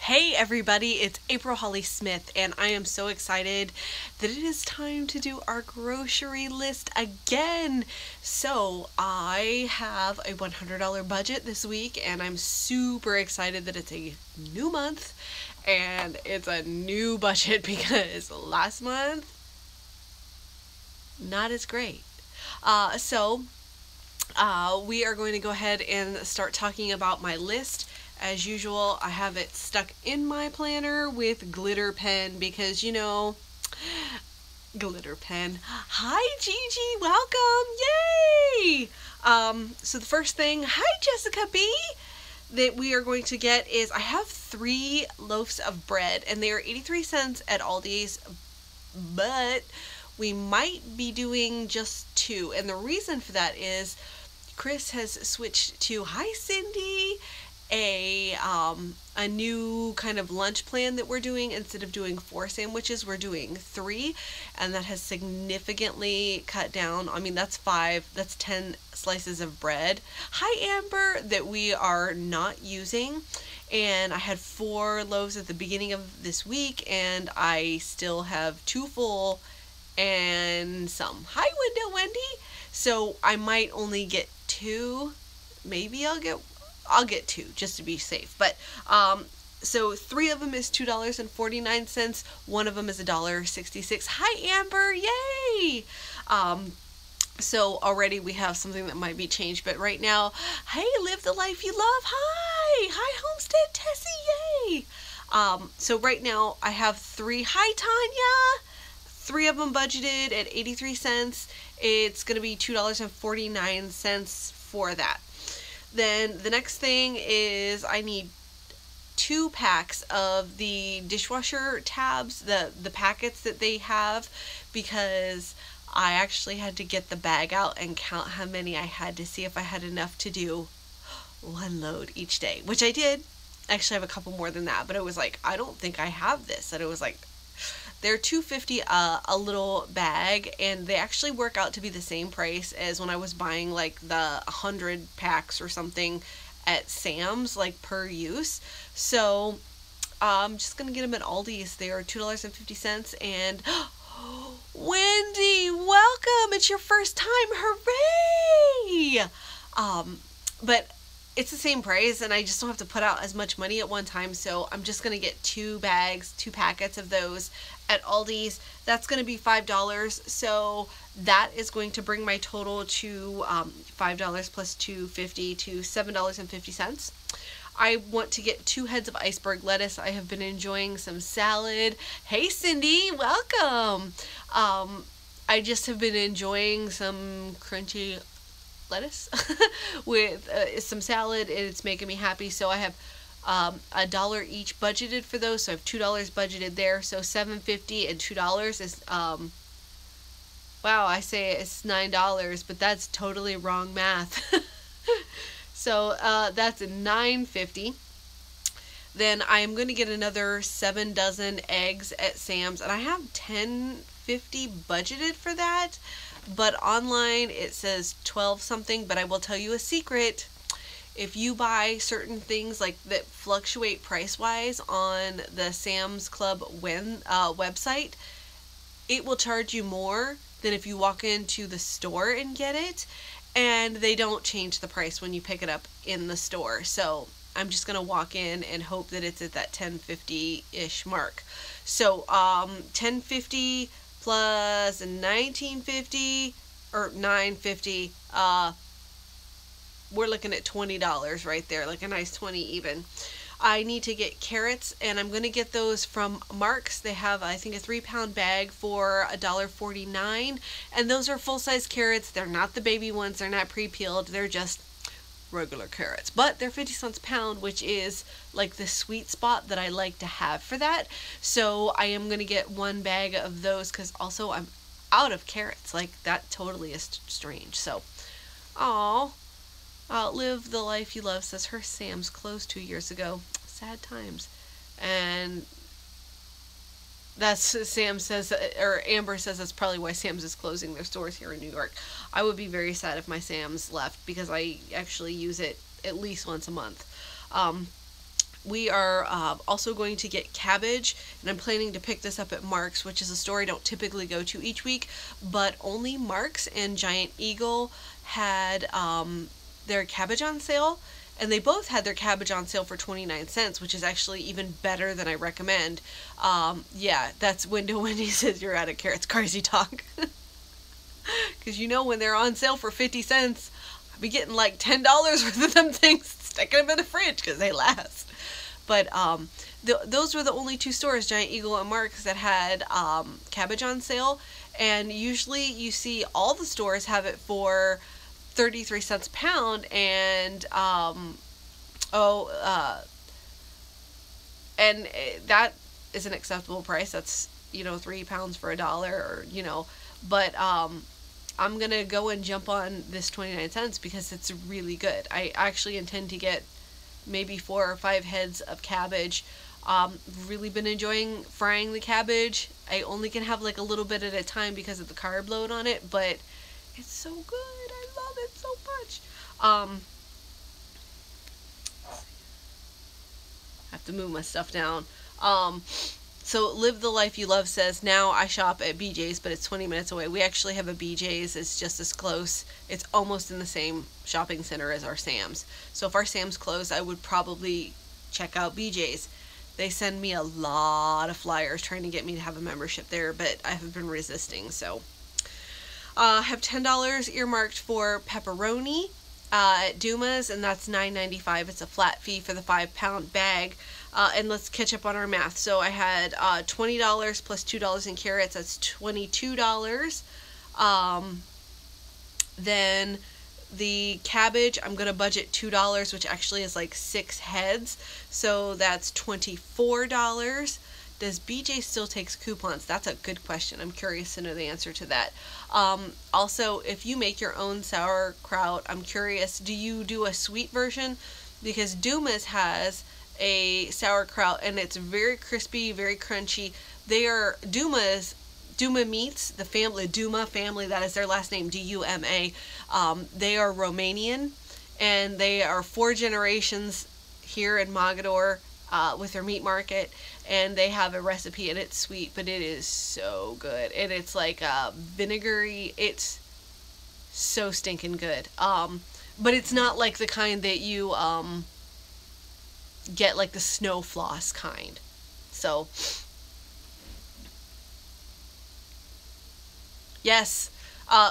Hey everybody, it's April Holly Smith, and I am so excited that it is time to do our grocery list again. So I have a $100 budget this week, and I'm super excited that it's a new month and it's a new budget because last month, not as great. We are going to go ahead and start talking about my list. As usual, I have it stuck in my planner with glitter pen because, glitter pen. Hi, Gigi. Welcome. Yay! So the first thing, hi, Jessica B, that we are going to get is I have 3 loaves of bread, and they are 83 cents at Aldi's, but we might be doing just 2. And the reason for that is Chris has switched to, hi, Cindy, a new kind of lunch plan that we're doing. Instead of doing 4 sandwiches, we're doing 3, and that has significantly cut down. I mean, that's 10 slices of bread. Hi, Amber, that we are not using. And I had 4 loaves at the beginning of this week, and I still have 2 full and some. Hi, Window Wendy. So I might only get 2. Maybe I'll get 2 just to be safe. But so 3 of them is $2.49. 1 of them is $1.66. Hi, Amber. Yay! So already we have something that might be changed, but right now, hey, live the life you love. Hi, Homestead Tessie. Yay! So right now I have 3. Hi, Tanya. 3 of them budgeted at 83 cents. It's going to be $2.49 for that. Then the next thing is I need 2 packs of the dishwasher tabs, the packets that they have, because I actually had to get the bag out and count how many I had to see if I had enough to do 1 load each day, which I did. Actually, I have a couple more than that, but it was like, I don't think I have this. And it was like, they're $2.50 a little bag, and they actually work out to be the same price as when I was buying like the 100 packs or something at Sam's, like per use. So I'm just gonna get them at Aldi's. They are $2.50, and Wendy, welcome! It's your first time, hooray! But it's the same price, and I just don't have to put out as much money at one time, so I'm just going to get 2 packets of those at Aldi's. That's going to be $5, so that is going to bring my total to $5 plus $2.50 to $7.50. I want to get 2 heads of iceberg lettuce. I have been enjoying some salad. Hey, Cindy, welcome! I just have been enjoying some crunchy lettuce with some salad, and it's making me happy. So I have $1 each budgeted for those, so I have $2 budgeted there, so $7.50 and $2 is wow, I say it's $9, but that's totally wrong math. So that's $9.50. Then I'm going to get another 7 dozen eggs at Sam's, and I have $10.50 budgeted for that. But online it says 12 something, but I will tell you a secret. If you buy certain things like that fluctuate price wise on the Sam's Club website, it will charge you more than if you walk into the store and get it, and they don't change the price when you pick it up in the store. So I'm just gonna walk in and hope that it's at that $10.50-ish mark. So $10.50 plus $19.50 or $9.50, we're looking at $20 right there, like a nice 20 even. I need to get carrots, and I'm going to get those from Mark's. They have, I think, a 3-pound bag for $1.49, and those are full-size carrots. They're not the baby ones, they're not pre-peeled, they're just regular carrots, but they're 50 cents a pound, which is like the sweet spot that I like to have for that. So I am going to get 1 bag of those, because also I'm out of carrots. Like, that totally is strange. So live the life you love, says her Sam's closed 2 years ago. Sad times. And that's, Sam says, or Amber says, that's probably why Sam's is closing their stores here in New York. I would be very sad if my Sam's left, because I actually use it at least once a month. we are also going to get cabbage, and I'm planning to pick this up at Mark's, which is a store I don't typically go to each week, but only Mark's and Giant Eagle had their cabbage on sale, and they both had their cabbage on sale for 29 cents, which is actually even better than I recommend. Yeah, that's Window Wendy says you're out of carrots. Crazy talk. Because you know when they're on sale for 50 cents, I'll be getting like $10 worth of them things, sticking them in the fridge because they last. But those were the only two stores, Giant Eagle and Mark's, that had cabbage on sale. And usually you see all the stores have it for 33 cents a pound, and and that is an acceptable price. That's, you know, 3 pounds for $1, or, you know, but I'm gonna go and jump on this 29 cents because it's really good. I actually intend to get maybe 4 or 5 heads of cabbage. Really been enjoying frying the cabbage. I only can have like a little bit at a time because of the carb load on it, but it's so good. I love it so much. I have to move my stuff down. So Live the Life You Love says, now I shop at BJ's, but it's 20 minutes away. We actually have a BJ's. It's just as close. It's almost in the same shopping center as our Sam's. So if our Sam's closed, I would probably check out BJ's. They send me a lot of flyers trying to get me to have a membership there, but I have been resisting. So I have $10 earmarked for pepperoni at Dumas, and that's $9.95. It's a flat fee for the 5-pound bag. And let's catch up on our math. So I had $20 plus $2 in carrots. That's $22. Then the cabbage, I'm going to budget $2, which actually is like 6 heads. So that's $24. Does BJ still takes coupons? That's a good question. I'm curious to know the answer to that. Also, if you make your own sauerkraut, I'm curious, do you do a sweet version? Because Dumas has a sauerkraut, and it's very crispy, very crunchy. They are Duma Meats, the family, Duma family, that is their last name, D-U-M-A. They are Romanian, and they are 4 generations here in Mogador with their meat market, and they have a recipe, and it's sweet, but it is so good. And it's like vinegary. It's so stinking good. But it's not like the kind that you get, like the snow floss kind. So yes,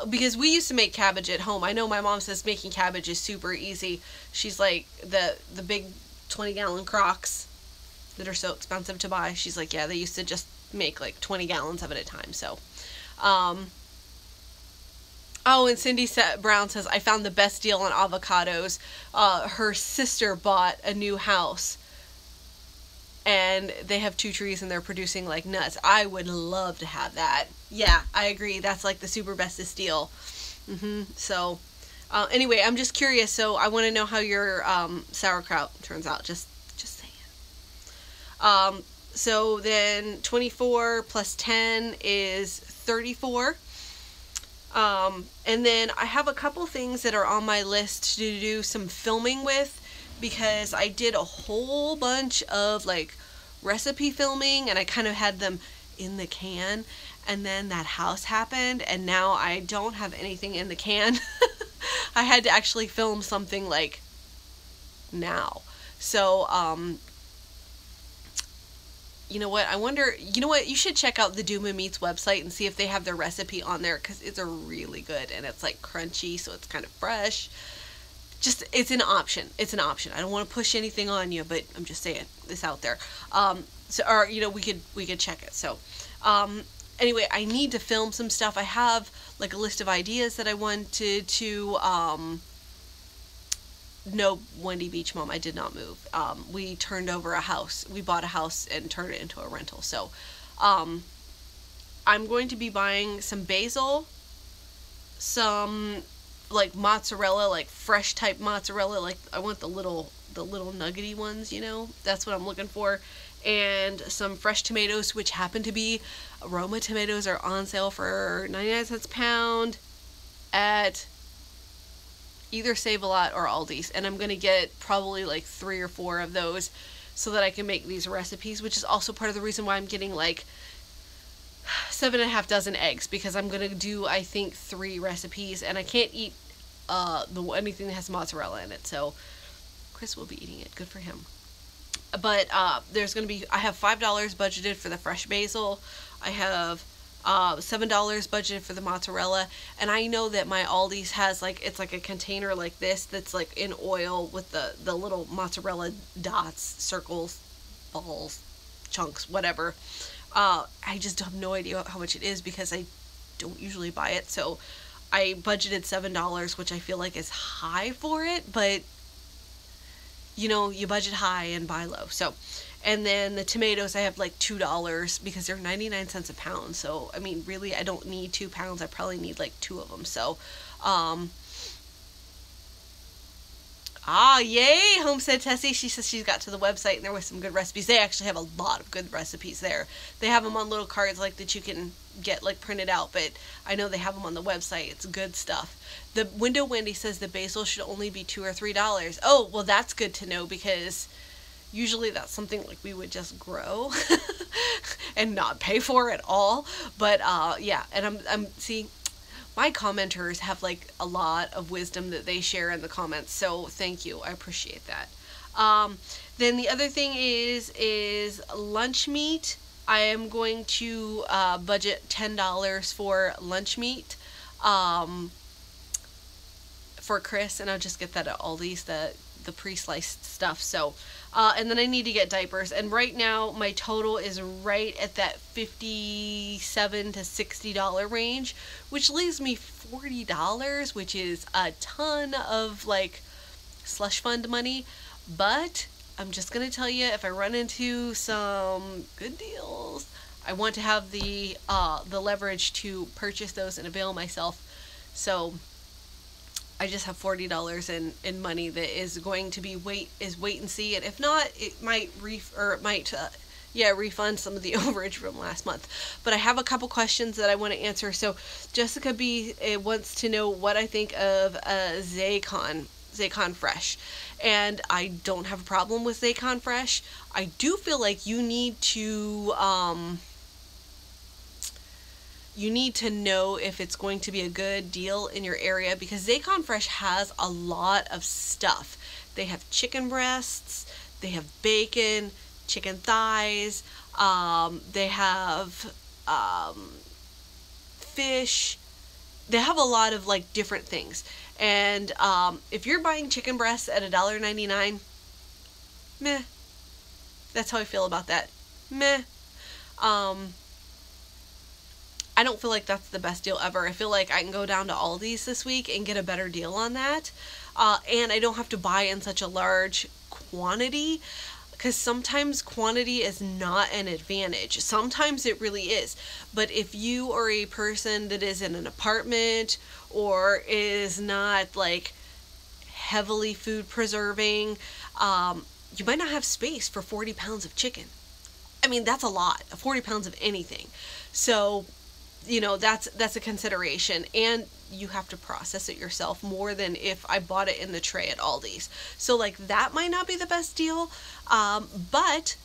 because we used to make cabbage at home. I know my mom says making cabbage is super easy. She's like, the big 20-gallon crocks that are so expensive to buy, she's like, yeah, they used to just make like 20 gallons of it at a time. So oh, and Cindy Brown says, I found the best deal on avocados. Her sister bought a new house, and they have 2 trees, and they're producing like nuts. I would love to have that. Yeah, I agree. That's like the super bestest deal. So anyway, I'm just curious. So I want to know how your sauerkraut turns out. Just saying. So then 24 plus 10 is 34. And then I have a couple things that are on my list to do some filming with, because I did a whole bunch of like recipe filming, and I kind of had them in the can, and then that house happened, and now I don't have anything in the can. I had to actually film something like now. So, you know what, I wonder, you know what, you should check out the Duma Meats website and see if they have their recipe on there, because it's a really good, and it's like crunchy, so it's kind of fresh. Just, it's an option. It's an option. I don't want to push anything on you, but I'm just saying this out there. So, or, you know, we could check it. So, anyway, I need to film some stuff. I have like a list of ideas that I wanted to, no, Wendy Beach Mom, I did not move. We turned over a house. We bought a house and turned it into a rental. So, I'm going to be buying some basil, some like mozzarella, like fresh type mozzarella. Like I want the little nuggety ones, you know, that's what I'm looking for. And some fresh tomatoes, which happen to be Roma tomatoes, are on sale for 99 cents a pound at either Save-A-Lot or Aldi's, and I'm gonna get probably like 3 or 4 of those so that I can make these recipes, which is also part of the reason why I'm getting like 7.5 dozen eggs, because I'm gonna do, I think, 3 recipes, and I can't eat anything that has mozzarella in it, so Chris will be eating it. Good for him. But there's gonna be, I have $5 budgeted for the fresh basil. I have $7 budgeted for the mozzarella, and I know that my Aldi's has like, it's like a container like this that's like in oil with the little mozzarella dots, circles, balls, chunks, whatever. I just have no idea how much it is because I don't usually buy it, so I budgeted $7, which I feel like is high for it, but you know, you budget high and buy low. So, and then the tomatoes, I have like $2 because they're 99 cents a pound. So, I mean, really, I don't need 2 pounds. I probably need like 2 of them. So, yay, Homestead Tessie. She says she's got to the website and there was some good recipes. They actually have a lot of good recipes there. They have them on little cards like that you can get like printed out, but I know they have them on the website. It's good stuff. The Window Wendy says the basil should only be $2 or $3. Oh, well, that's good to know, because usually that's something like we would just grow and not pay for at all. But yeah, and I'm seeing my commenters have like a lot of wisdom that they share in the comments, so thank you, I appreciate that. Then the other thing is lunch meat. I am going to budget $10 for lunch meat for Chris, and I'll just get that at Aldi's, the pre-sliced stuff. So and then I need to get diapers, and right now my total is right at that $57 to $60 range, which leaves me $40, which is a ton of like slush fund money. But I'm just gonna tell you, if I run into some good deals, I want to have the leverage to purchase those and avail myself. So I just have $40 in money that is going to be wait and see, and if not, it might refund some of the overage from last month. But I have a couple questions that I want to answer. So Jessica B wants to know what I think of Zaycon Fresh, and I don't have a problem with Zaycon Fresh. I do feel like you need to know if it's going to be a good deal in your area, because Zaycon Fresh has a lot of stuff. They have chicken breasts, they have bacon, chicken thighs, they have fish. They have a lot of like different things. And if you're buying chicken breasts at $1.99, meh. That's how I feel about that. Meh. I don't feel like that's the best deal ever. I feel like I can go down to Aldi's this week and get a better deal on that. And I don't have to buy in such a large quantity, because sometimes quantity is not an advantage. Sometimes it really is. But if you are a person that is in an apartment or is not like heavily food preserving, you might not have space for 40 pounds of chicken. I mean, that's a lot, 40 pounds of anything. So, you know, that's a consideration, and you have to process it yourself more than if I bought it in the tray at Aldi's. So like that might not be the best deal, but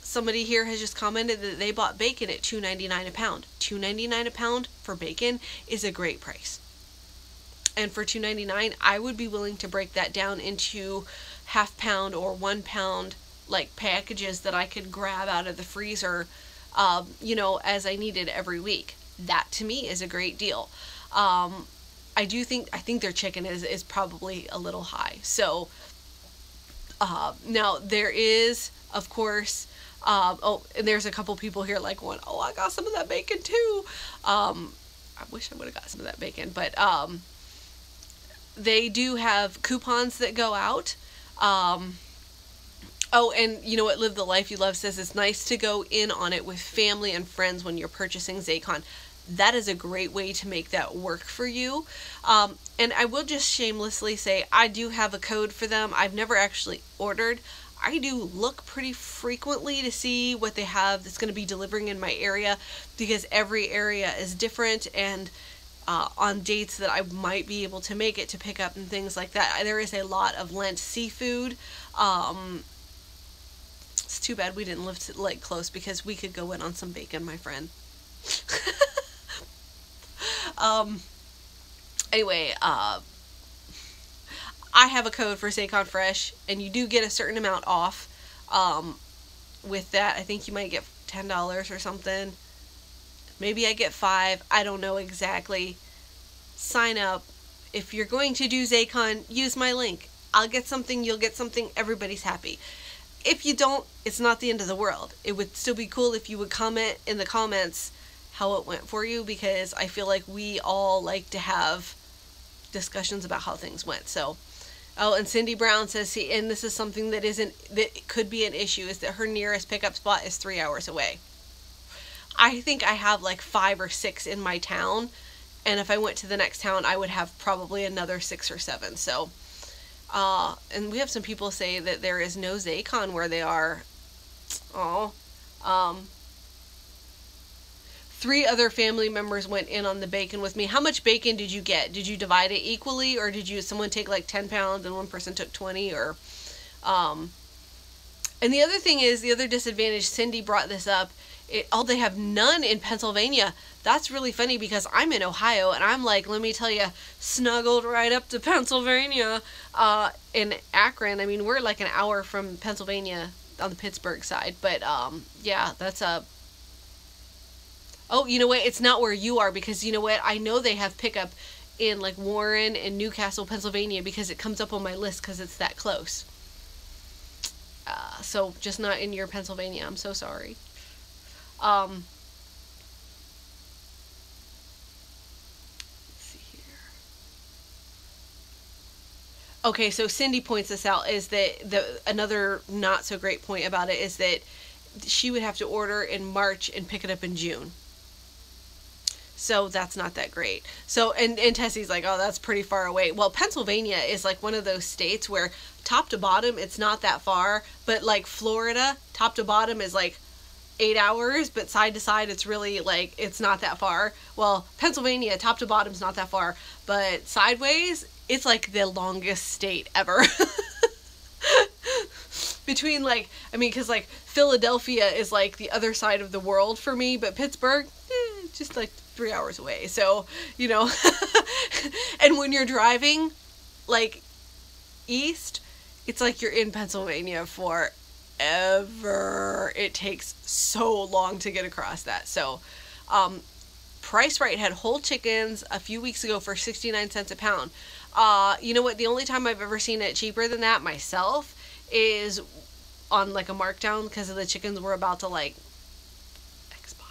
somebody here has just commented that they bought bacon at $2.99 a pound. $2.99 a pound for bacon is a great price. And for $2.99, I would be willing to break that down into half pound or 1 pound like packages that I could grab out of the freezer, you know, as I needed every week. That to me is a great deal. I think their chicken is probably a little high. So now there is, of course, and there's a couple people here like going, oh, I got some of that bacon too. I wish I would have got some of that bacon, but they do have coupons that go out. Oh, and you know what, Live the Life You Love says it's nice to go in on it with family and friends when you're purchasing Zaycon. That is a great way to make that work for you. And I will just shamelessly say, I do have a code for them. I've never actually ordered. I do look pretty frequently to see what they have that's going to be delivering in my area, because every area is different, and on dates that I might be able to make it to pick up and things like that. There is a lot of Lent seafood. It's too bad we didn't live like close, because we could go in on some bacon, my friend. Anyway, I have a code for Zaycon Fresh, and you do get a certain amount off. With that, I think you might get $10 or something. Maybe I get $5. I don't know exactly. Sign up. If you're going to do Zaycon, use my link. I'll get something, you'll get something, everybody's happy. If you don't, it's not the end of the world. It would still be cool if you would comment in the comments how it went for you, because I feel like we all like to have discussions about how things went. So, oh, and Cindy Brown says, see, and this is something that could be an issue, is that her nearest pickup spot is 3 hours away. I think I have like 5 or 6 in my town, and if I went to the next town, I would have probably another 6 or 7. So, and we have some people say that there is no Zaycon where they are. Oh, 3 other family members went in on the bacon with me. How much bacon did you get? Did you divide it equally, or did someone take like 10 pounds and one person took 20? Or, and the other thing is, the other disadvantage, Cindy brought this up, they have none in Pennsylvania. That's really funny, because I'm in Ohio, and I'm like, let me tell you, snuggled right up to Pennsylvania. In Akron, I mean, we're like an hour from Pennsylvania on the Pittsburgh side. But, yeah, that's a... Oh, you know what? It's not where you are, because you know what? I know they have pickup in like Warren and Newcastle, Pennsylvania, because it comes up on my list because it's that close. So just not in your Pennsylvania. I'm so sorry. Let's see here. Okay, so Cindy points this out, is that another not so great point about it is that she would have to order in March and pick it up in June. So that's not that great. So, and Tessie's like, oh, that's pretty far away. Well, Pennsylvania is like one of those states where top to bottom, it's not that far. But like Florida, top to bottom is like 8 hours, but side to side, it's really like, it's not that far. Well, Pennsylvania, top to bottom is not that far. But sideways, it's like the longest state ever. Between like, I mean, because like Philadelphia is like the other side of the world for me, but Pittsburgh, just like 3 hours away. So, you know, and when you're driving like east, it's like you're in Pennsylvania forever. It takes so long to get across that. So, Price Right had whole chickens a few weeks ago for 69 cents a pound. You know what? The only time I've ever seen it cheaper than that myself is on like a markdown, because the chickens were about to like expire.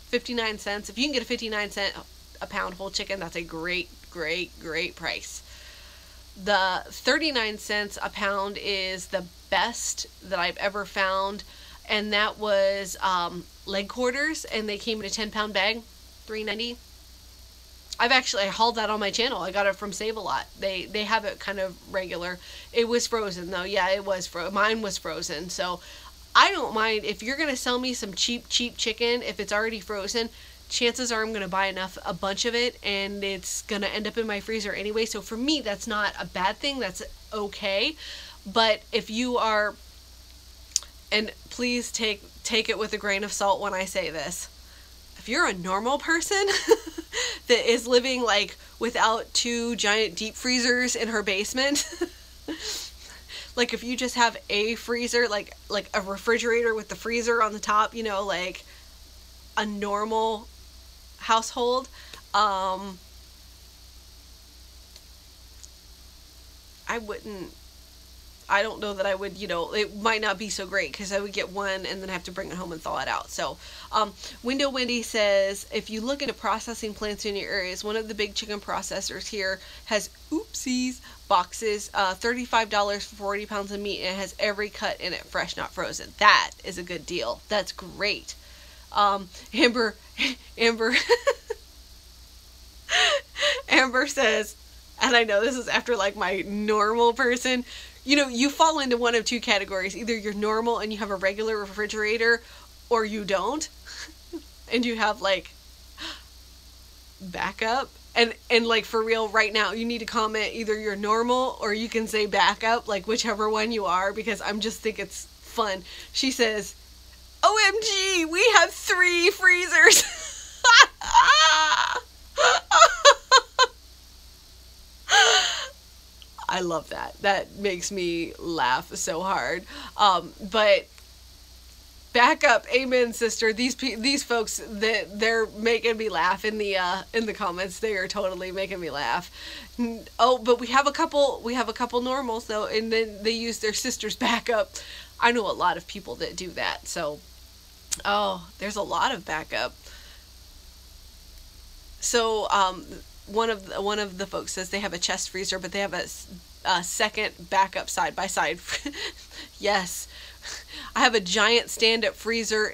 59 cents. If you can get a 59 cent a pound whole chicken, that's a great price. The 39 cents a pound is the best that I've ever found, and that was leg quarters, and they came in a 10-pound bag, $3.90. I hauled that on my channel. I got it from Save-A-Lot. They have it kind of regular. It was frozen though. Yeah, it was mine was frozen. So I don't mind if you're going to sell me some cheap chicken. If it's already frozen, chances are I'm going to buy a bunch of it, and it's going to end up in my freezer anyway. So for me, that's not a bad thing. That's okay. But if you are, and please take it with a grain of salt when I say this, if you're a normal person that is living like without 2 giant deep freezers in her basement, like if you just have a freezer, like a refrigerator with the freezer on the top, you know, like a normal household, I don't know that I would, you know, it might not be so great, because I would get one and then have to bring it home and thaw it out. So, Window Wendy says, if you look into processing plants in your areas, one of the big chicken processors here has, oopsies, boxes, $35 for 40 pounds of meat, and it has every cut in it, fresh, not frozen. That is a good deal. That's great. Amber says, and I know this is after like my normal person, you know, you fall into one of 2 categories. Either you're normal and you have a regular refrigerator, or you don't. And you have like backup. And like for real right now, you need to comment either you're normal or you can say backup, like whichever one you are, because I'm just think it's fun. She says, OMG, we have 3 freezers. I love that. That makes me laugh so hard. But back up, amen, sister. These folks, they're making me laugh in the comments. They are totally making me laugh. Oh, but we have a couple normals though, and then they use their sister's backup. I know a lot of people that do that. So, oh, there's a lot of backup. So, one of the folks says they have a chest freezer, but they have a second backup side by side. Yes, I have a giant stand-up freezer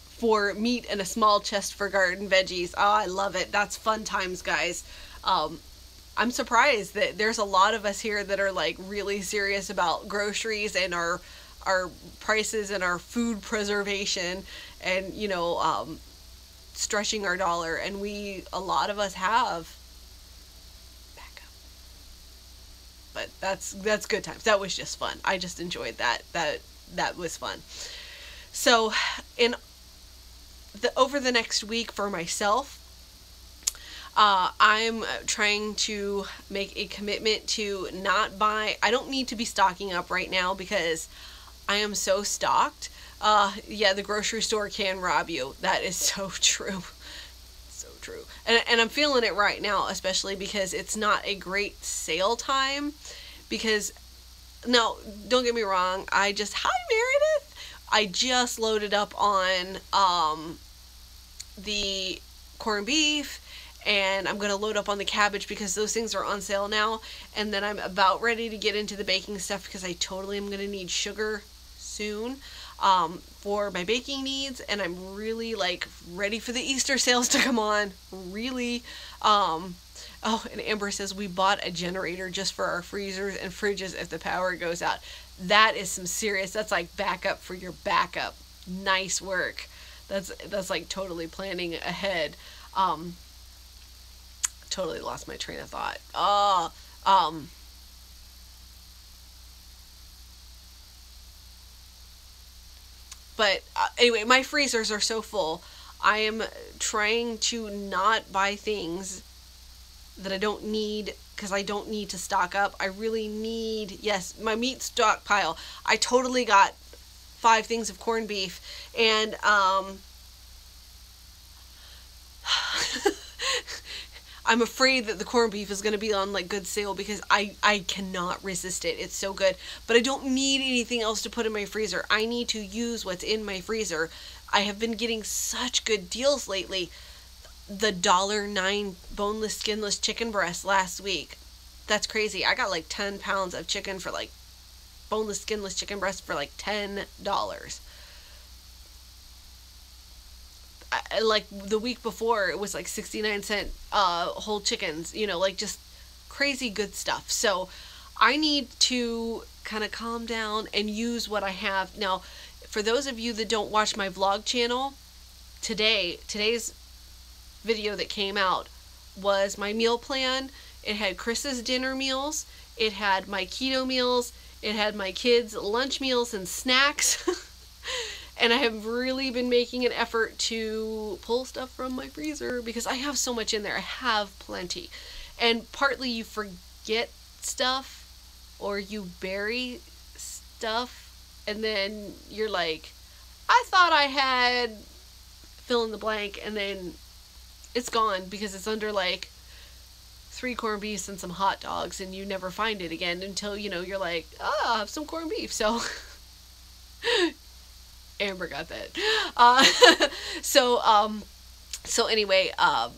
for meat and a small chest for garden veggies. Oh, I love it. That's fun times, guys. I'm surprised that there's a lot of us here that are like really serious about groceries and our prices and our food preservation, and you know, stretching our dollar, and a lot of us have backup. But that's good times. That was just fun. I just enjoyed that. That was fun. So over the next week for myself, I'm trying to make a commitment to not buy. I don't need to be stocking up right now because I am so stocked. Yeah, the grocery store can rob you. That is so true. So true. And I'm feeling it right now, especially because it's not a great sale time. Because, no, don't get me wrong, hi Meredith! I just loaded up on the corned beef, and I'm going to load up on the cabbage because those things are on sale now. And then I'm about ready to get into the baking stuff because I totally am going to need sugar soon for my baking needs, and I'm really like ready for the Easter sales to come on. Really. Oh, and Amber says we bought a generator just for our freezers and fridges if the power goes out. That is some serious, that's like backup for your backup. Nice work. That's like totally planning ahead. Totally lost my train of thought. But anyway, my freezers are so full. I am trying to not buy things that I don't need because I don't need to stock up. I really need, yes, my meat stockpile. I totally got 5 things of corned beef, and I'm afraid that the corned beef is going to be on like good sale because I cannot resist it. It's so good. But I don't need anything else to put in my freezer. I need to use what's in my freezer. I have been getting such good deals lately. The $1.09 boneless, skinless chicken breast last week. That's crazy. I got like 10 pounds of chicken for like boneless, skinless chicken breast for like $10. Like the week before it was like 69-cent whole chickens, you know, like just crazy good stuff. So I need to kind of calm down and use what I have. Now, for those of you that don't watch my vlog channel, today's video that came out was my meal plan. It had Chris's dinner meals, it had my keto meals, it had my kids' lunch meals and snacks. And I have really been making an effort to pull stuff from my freezer because I have so much in there. I have plenty. And partly you forget stuff or you bury stuff and then you're like, I thought I had fill in the blank, and then it's gone because it's under like 3 corned beefs and some hot dogs, and you never find it again until, you know, you're like, I have some corned beef. So Amber got that. So anyway, I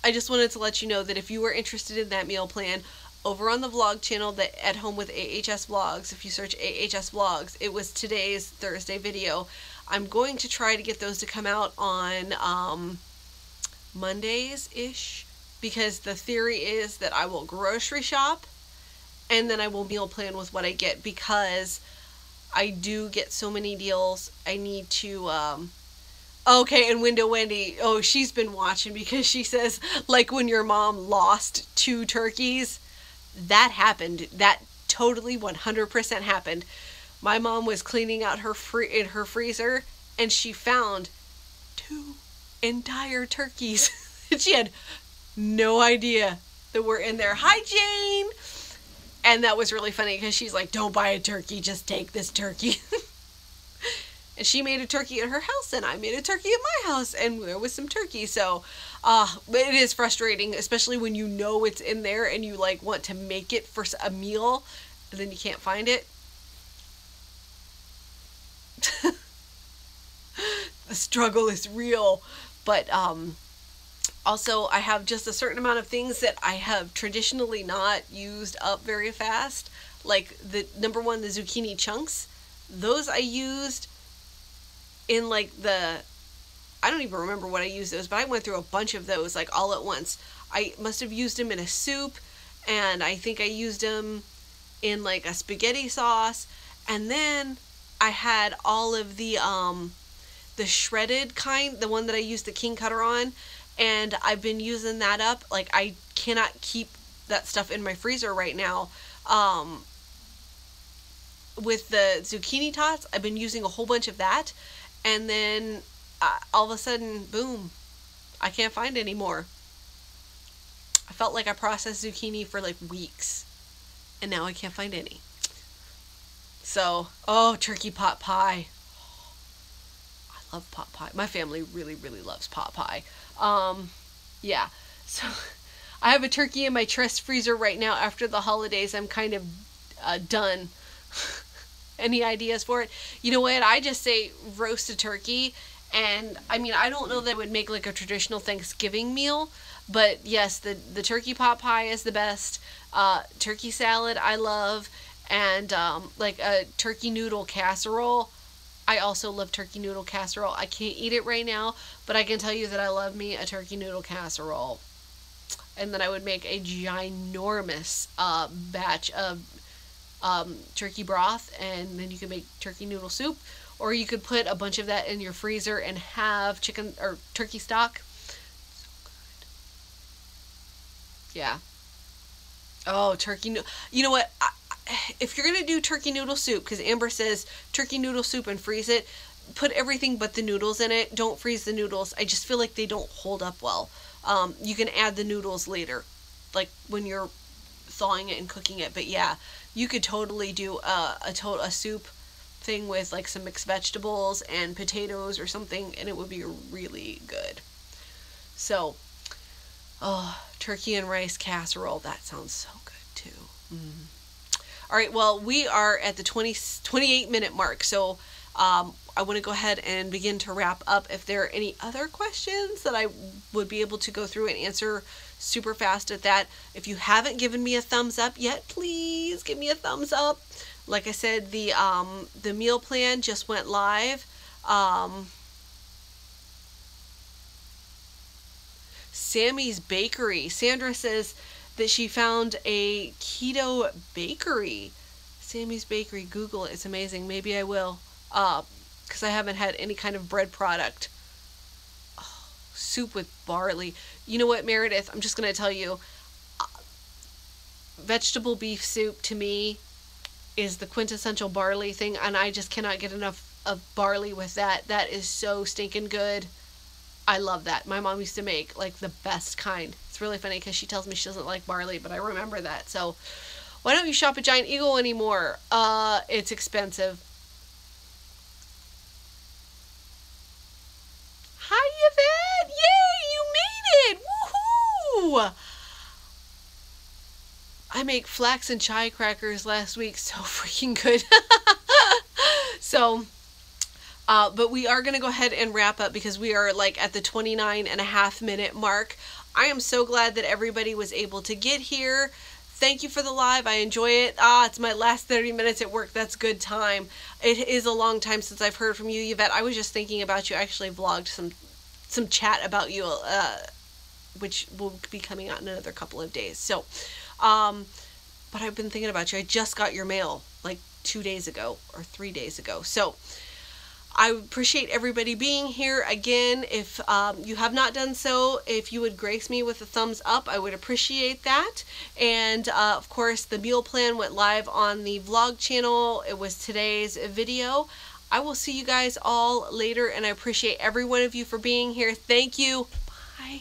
just wanted to let you know that if you were interested in that meal plan, over on the vlog channel, that At Home with AHS Vlogs, if you search AHS Vlogs, it was today's Thursday video. I'm going to try to get those to come out on Mondays-ish, because the theory is that I will grocery shop and then I will meal plan with what I get, because I do get so many deals. I need to, okay, and Window Wendy, oh, she's been watching because she says, like when your mom lost 2 turkeys, that happened. That totally 100% happened. My mom was cleaning out in her freezer, and she found 2 entire turkeys. And she had no idea that were in there. Hi, Jane! And that was really funny because she's like, don't buy a turkey, just take this turkey. And she made a turkey at her house, and I made a turkey at my house, and there was some turkey. So it is frustrating, especially when you know it's in there and you like want to make it for a meal, and then you can't find it. The struggle is real. But also, I have just a certain amount of things that I have traditionally not used up very fast. Like the number one, the zucchini chunks. Those I used in like I don't even remember what I used those, but I went through a bunch of those like all at once. I must have used them in a soup, and I think I used them in like a spaghetti sauce. And then I had all of the shredded kind, the one that I used the king cutter on, and I've been using that up. Like, I cannot keep that stuff in my freezer right now. With the zucchini tots, I've been using a whole bunch of that, and then all of a sudden, boom, I can't find any more. I felt like I processed zucchini for like weeks, and now I can't find any. So, oh, turkey pot pie. I love pot pie. My family really, really loves pot pie. Yeah, so I have a turkey in my chest freezer right now. After the holidays, I'm kind of done. Any ideas for it? You know what? I just say roast a turkey. And I mean, I don't know that it would make like a traditional Thanksgiving meal, but yes, the turkey pot pie is the best. Turkey salad I love, and like a turkey noodle casserole. I also love turkey noodle casserole. I can't eat it right now, but I can tell you that I love me a turkey noodle casserole. And then I would make a ginormous batch of turkey broth, and then you can make turkey noodle soup, or you could put a bunch of that in your freezer and have chicken or turkey stock. So good. Yeah. Oh, turkey. You know what? If you're going to do turkey noodle soup, because Amber says turkey noodle soup and freeze it, put everything but the noodles in it. Don't freeze the noodles. I just feel like they don't hold up well. You can add the noodles later, like when you're thawing it and cooking it. But yeah, you could totally do a soup thing with like some mixed vegetables and potatoes or something, and it would be really good. So, oh, turkey and rice casserole. That sounds so good too. All right, well, we are at the 28-minute mark, so I want to go ahead and begin to wrap up. If there are any other questions that I would be able to go through and answer super fast at that. If you haven't given me a thumbs up yet, please give me a thumbs up. Like I said, the meal plan just went live. Sammy's Bakery. Sandra says that she found a keto bakery. Sammy's Bakery. Google it. It's amazing. Maybe I will. Because I haven't had any kind of bread product. Oh, soup with barley. You know what, Meredith? I'm just going to tell you. Vegetable beef soup to me is the quintessential barley thing, and I just cannot get enough of barley with that. That is so stinking good. I love that. My mom used to make like the best kind. It's really funny because she tells me she doesn't like barley, but I remember that. So why don't you shop at Giant Eagle anymore? It's expensive. Hi, Yvette! Yay, you made it! Woohoo! I make flax and chai crackers last week. So freaking good. So, but we are going to go ahead and wrap up because we are like at the 29.5-minute mark. I am so glad that everybody was able to get here. Thank you for the live. I enjoy it. It's my last 30 minutes at work. That's good time. It is a long time since I've heard from you, Yvette. I was just thinking about you. I actually vlogged some chat about you, which will be coming out in another couple of days. So, but I've been thinking about you. I just got your mail like 2 days ago or 3 days ago. So I appreciate everybody being here. Again, if you have not done so, if you would grace me with a thumbs up, I would appreciate that. And of course, the meal plan went live on the vlog channel. It was today's video. I will see you guys all later, and I appreciate every one of you for being here. Thank you. Bye.